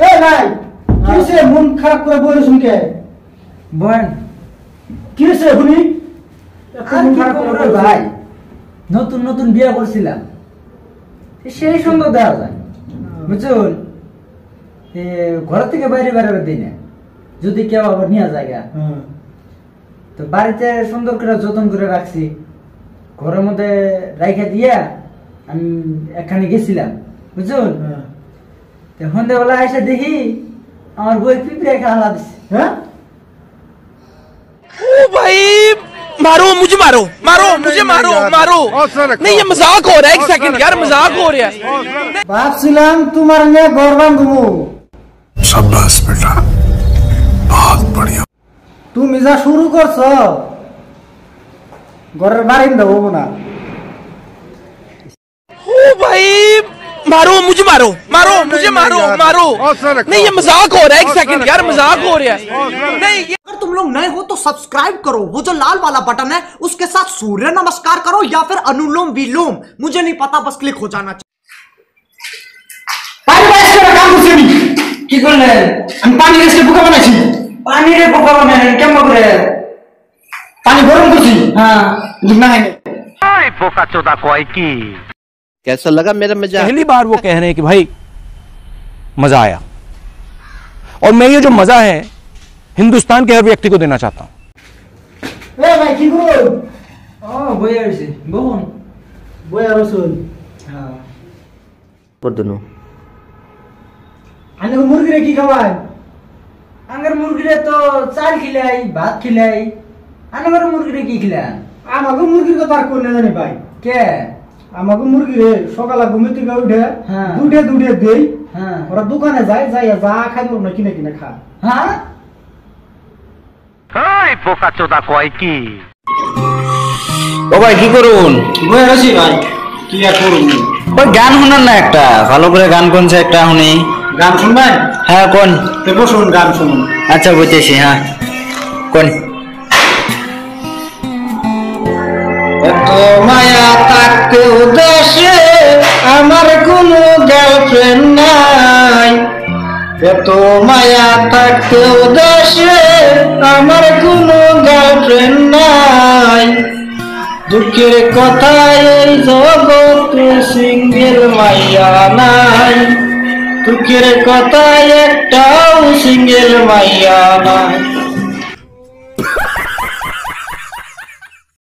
এই ভাই কিসে মন খারাপ করে বলে শুনকে বল কিসে শুনি মন খারাপ করে ভাই নতুন নতুন বিয়ে করছিলাম সেই সুন্দর দেওয়া যায় বুঝুন ঘর থেকে বাইরে বেরোবে দিই না যদি কেউ আবার নিয়ে যায় তো বাড়িতে সুন্দর করে যত্ন করে রাখছি ঘরের মধ্যে রাইখা দিয়া আমি এখানে গেছিলাম বুঝুন সন্ধ্যাবেলা এসে দেখি আমার বই পিঁপড়ে খাওয়া দিচ্ছে হ্যাঁ ओ भाई मारो मुझे मारो मारो मुझे मारो मारो नहीं ये मजाक हो रहा है एक सेकंड यार मजाक हो रहा है ভাবছিলাম তোমার নিয়ে ঘর বাঁধবো शाबाश बेटा बहुत बढ़िया তুমি যা শুরু করছো ঘরের বারিন্দা হবো না ओ भाई मारो मुझे मारो मारो मुझे मारो मारो नहीं ये मजाक हो रहा है एक सेकंड यार मजाक हो रहा है नहीं अगर तुम लोग नए हो तो सब्सक्राइब करो, वो जो लाल वाला बटन है उसके साथ सूर्य नमस्कार करो या फिर अनुलोम विलोम, मुझे नहीं पता, बस क्लिक हो जाना चाहिए। কি করলেন আমি পানি রেসে পোকা বানাইছি পানি রে পোকা বানালেন কেমন করে পানি গরম করছি হ্যাঁ না হয় कैसा लगा मेरा मजाक? पहली बार वो कह रहे हैं कि भाई मजा आया और मैं ये जो मजा है हिंदुस्तान के हर व्यक्ति को देना चाहता हूं এ ভাই কি করো ও বই আসছে বহুন বই আর রসুন হ্যাঁ पर दोनों আনে মুরগি রে কি খাওয়ায় আঙ্গার মুরগিরে তো চাল খিলাই ভাত খিলাই আঙ্গার মুরগিরে কি খিলান আমাকে মুরগির কথা আর কই না জানি ভাই কে আমাকে মুরগি রে সকালে ঘুমে থেকে উঠে হ্যাঁ। দুধে দুধে দেই হ্যাঁ ওরা দোকানে যায় যাই যা খাইবো না কিনে কিনে খা হ্যাঁ ও ভাই কি করুন? বই আসি ভাই কি আর করুন ওই গান শুনান না একটা, ভালো করে গান কোনছে একটা শুনি। গান শুনবেন হ্যাঁ কোন? তো বসুন গান শুনুন আচ্ছা বুঝতেছি, হ্যাঁ কোন? এত মায়া থাকতেও দেশে আমার কোনো গার্লফ্রেন্ড নাই, এত মায়া থাকতেও দেশে আমার কোনো গার্লফ্রেন্ড নাই, দুঃখের কথা এই জগতে সিঙ্গেল মাইয়া নাই, দুঃখের কথা একটাও সিঙ্গেল মাইয়া নাই।